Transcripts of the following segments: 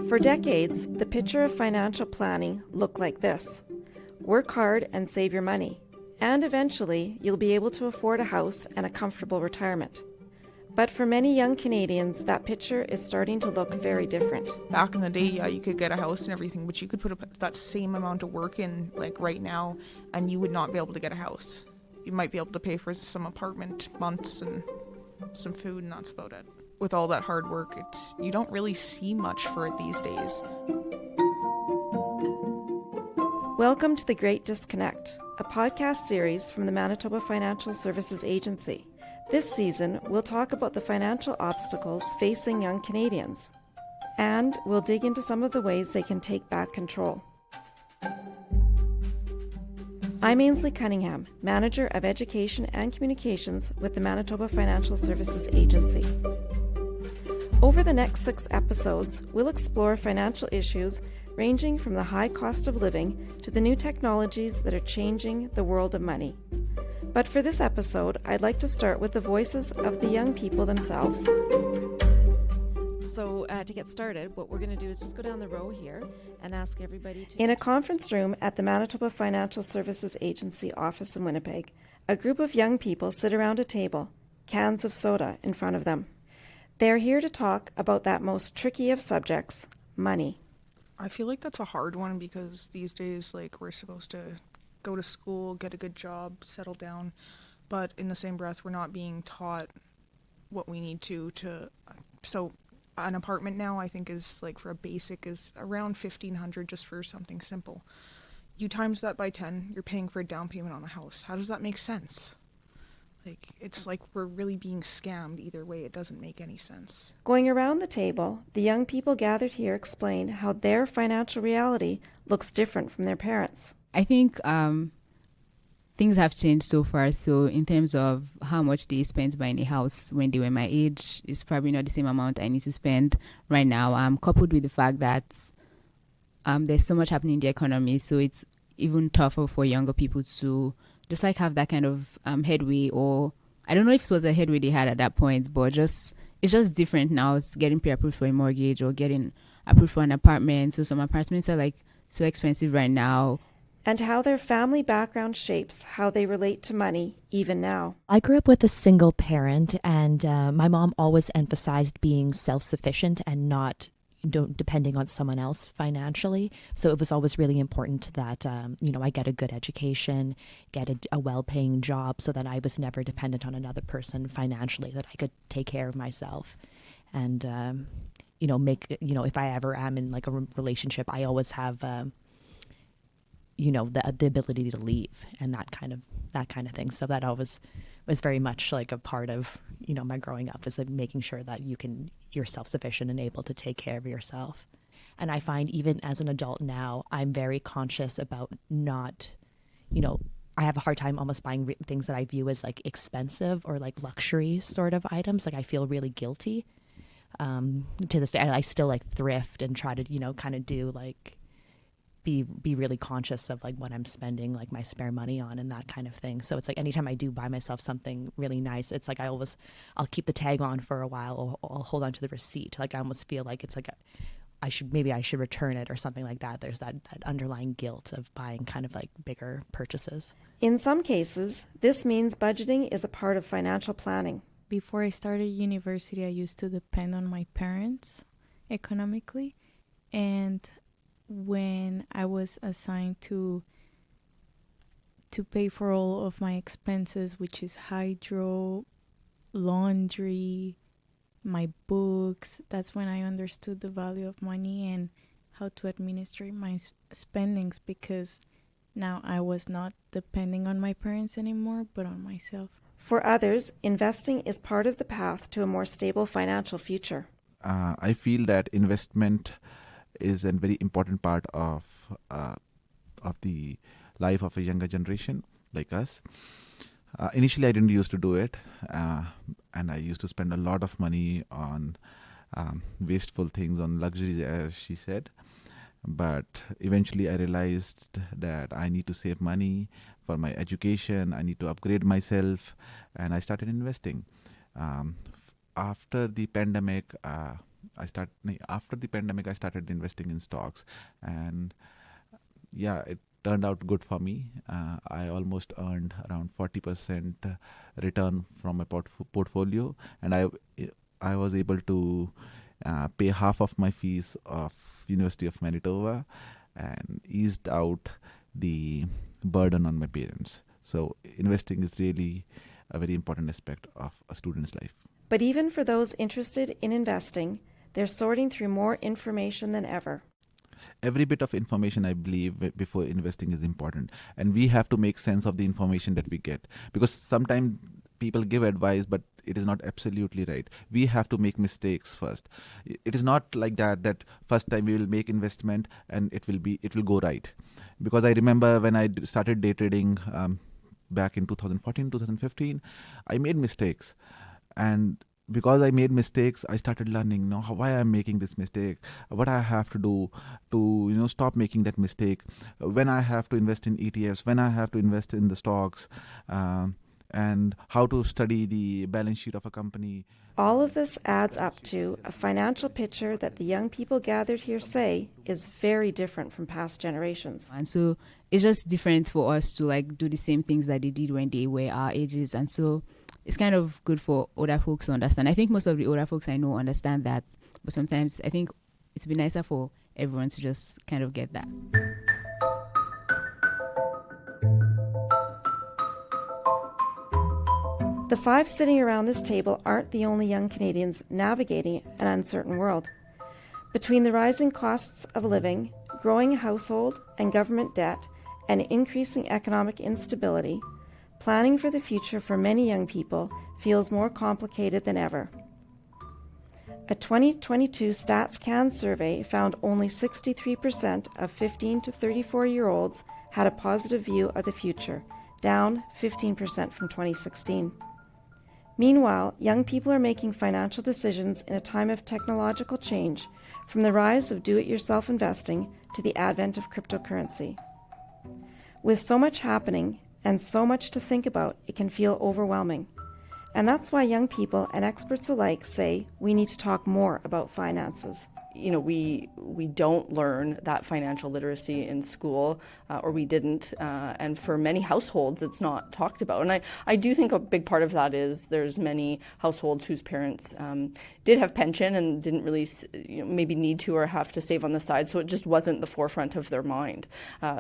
For decades, the picture of financial planning looked like this. Work hard and save your money, and eventually you'll be able to afford a house and a comfortable retirement. But for many young Canadians, that picture is starting to look very different. Back in the day, yeah, you could get a house and everything, but you could put that same amount of work in, like right now, and you would not be able to get a house. You might be able to pay for some apartment months and some food, and that's about it. With all that hard work, you don't really see much for it these days. Welcome to The Great Disconnect, a podcast series from the Manitoba Financial Services Agency. This season, we'll talk about the financial obstacles facing young Canadians, and we'll dig into some of the ways they can take back control. I'm Ainsley Cunningham, Manager of Education and Communications with the Manitoba Financial Services Agency. Over the next 6 episodes, we'll explore financial issues ranging from the high cost of living to the new technologies that are changing the world of money. But for this episode, I'd like to start with the voices of the young people themselves. So to get started, what we're going to do is just go down the row here and ask everybody to... In a conference room at the Manitoba Financial Services Agency office in Winnipeg, a group of young people sit around a table, cans of soda in front of them. They're here to talk about that most tricky of subjects, money. I feel like that's a hard one because these days, like, we're supposed to go to school, get a good job, settle down, but in the same breath, we're not being taught what we need to. So an apartment now, I think, is like for a basic is around $1,500 just for something simple. You times that by 10, you're paying for a down payment on a house. How does that make sense? Like, it's like we're really being scammed either way. It doesn't make any sense. Going around the table, the young people gathered here explain how their financial reality looks different from their parents. I think things have changed so far. So in terms of how much they spent buying a house when they were my age, it's probably not the same amount I need to spend right now. Coupled with the fact that there's so much happening in the economy, so it's even tougher for younger people to just like have that kind of headway, or I don't know if it was a headway they had at that point, but it's just different now. It's getting pre-approved for a mortgage or getting approved for an apartment. So some apartments are like so expensive right now. And how their family background shapes how they relate to money even now. I grew up with a single parent, and my mom always emphasized being self-sufficient and not depending on someone else financially. So it was always really important that, I get a good education, get a well-paying job so that I was never dependent on another person financially, that I could take care of myself. And, if I ever am in like a relationship, I always have... the ability to leave and that kind of thing. So that always was very much like a part of, my growing up, is like making sure that you're self-sufficient and able to take care of yourself. And I find even as an adult now, I'm very conscious about not, I have a hard time almost buying things that I view as like expensive or like luxury sort of items. Like I feel really guilty. To this day, I still like thrift and try to, kind of do like, be really conscious of like what I'm spending like my spare money on and that kind of thing. So it's like anytime I do buy myself something really nice, it's like I'll keep the tag on for a while, or I'll hold on to the receipt. Like I almost feel like it's like I should return it or something like that. There's that underlying guilt of buying kind of like bigger purchases. In some cases, this means budgeting is a part of financial planning. Before I started university, I used to depend on my parents economically, and when I was assigned to pay for all of my expenses, which is hydro, laundry, my books, that's when I understood the value of money and how to administrate my spendings, because now I was not depending on my parents anymore, but on myself. For others, investing is part of the path to a more stable financial future. I feel that investment is a very important part of the life of a younger generation like us. Initially, I didn't used to do it, and I used to spend a lot of money on wasteful things, on luxuries, as she said. But eventually, I realized that I need to save money for my education. I need to upgrade myself, and I started investing. After the pandemic, after the pandemic, I started investing in stocks, and yeah, it turned out good for me. I almost earned around 40% return from my portfolio, and I was able to pay half of my fees of University of Manitoba and eased out the burden on my parents. So investing is really a very important aspect of a student's life. But even for those interested in investing, they're sorting through more information than ever. Every bit of information, I believe, before investing is important. And we have to make sense of the information that we get. Because sometimes people give advice, but it is not absolutely right. We have to make mistakes first. It is not like that first time we will make investment and it will go right. Because I remember when I started day trading back in 2014, 2015, I made mistakes. And because I made mistakes, I started learning why I'm making this mistake, what I have to do to stop making that mistake, when I have to invest in ETFs, when I have to invest in the stocks, and how to study the balance sheet of a company. All of this adds up to a financial picture that the young people gathered here say is very different from past generations. And so it's just different for us to do the same things that they did when they were our ages. And so it's kind of good for older folks to understand. I think most of the older folks I know understand that, but sometimes I think it's been nicer for everyone to just kind of get that. The five sitting around this table aren't the only young Canadians navigating an uncertain world. Between the rising costs of living, growing household and government debt, and increasing economic instability, planning for the future for many young people feels more complicated than ever. A 2022 StatsCan survey found only 63% of 15 to 34-year-olds had a positive view of the future, down 15% from 2016. Meanwhile, young people are making financial decisions in a time of technological change, from the rise of do-it-yourself investing to the advent of cryptocurrency. With so much happening, and so much to think about, it can feel overwhelming. And that's why young people and experts alike say we need to talk more about finances. We don't learn that financial literacy in school, or we didn't, and for many households it's not talked about. And I do think a big part of that is there's many households whose parents did have pension and didn't really maybe need to or have to save on the side, so it just wasn't the forefront of their mind.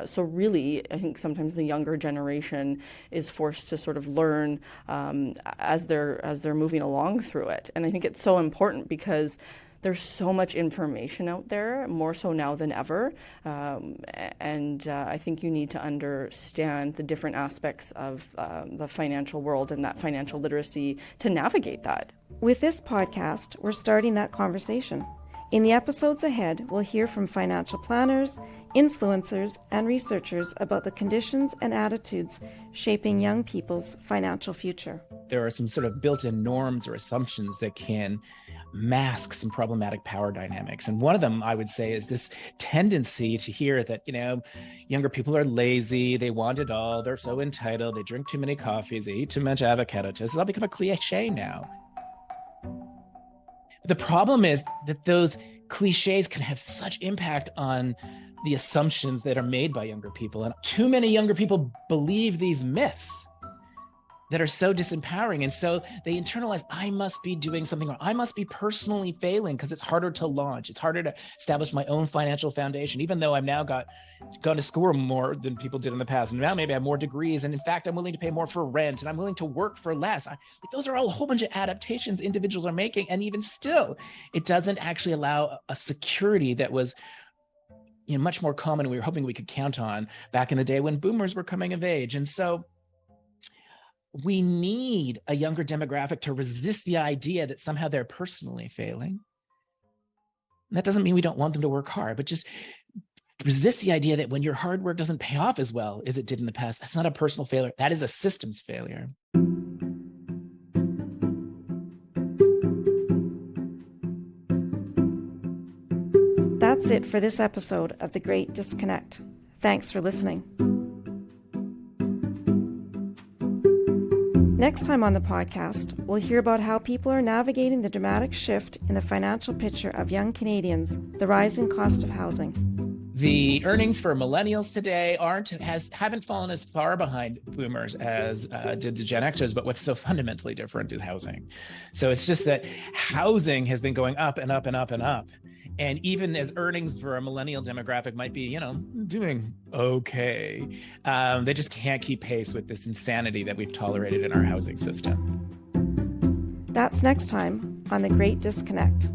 So really, I think sometimes the younger generation is forced to sort of learn as they're moving along through it. And I think it's so important because there's so much information out there, more so now than ever, and I think you need to understand the different aspects of the financial world and that financial literacy to navigate that. With this podcast, we're starting that conversation. In the episodes ahead, we'll hear from financial planners, influencers, and researchers about the conditions and attitudes shaping young people's financial future. There are some sort of built-in norms or assumptions that can mask some problematic power dynamics. And one of them, I would say, is this tendency to hear that, younger people are lazy, they want it all, they're so entitled, they drink too many coffees, they eat too much avocado toast. It's all become a cliche now. The problem is that those cliches can have such impact on the assumptions that are made by younger people. And too many younger people believe these myths that are so disempowering. And so they internalize, I must be doing something wrong. I must be personally failing because it's harder to launch. It's harder to establish my own financial foundation, even though I've now gone to school more than people did in the past. And now maybe I have more degrees. And in fact, I'm willing to pay more for rent and I'm willing to work for less. Those are all a whole bunch of adaptations individuals are making. And even still, it doesn't actually allow a security that was much more common we were hoping we could count on back in the day when boomers were coming of age. And so we need a younger demographic to resist the idea that somehow they're personally failing. And that doesn't mean we don't want them to work hard, but just resist the idea that when your hard work doesn't pay off as well as it did in the past, that's not a personal failure. That is a systems failure. That's it for this episode of The Great Disconnect. Thanks for listening. Next time on the podcast, we'll hear about how people are navigating the dramatic shift in the financial picture of young Canadians, the rising cost of housing. The earnings for millennials today haven't fallen as far behind boomers as did the Gen Xers, but what's so fundamentally different is housing. So it's just that housing has been going up and up and up and up. And even as earnings for a millennial demographic might be, doing okay, they just can't keep pace with this insanity that we've tolerated in our housing system. That's next time on The Great Disconnect.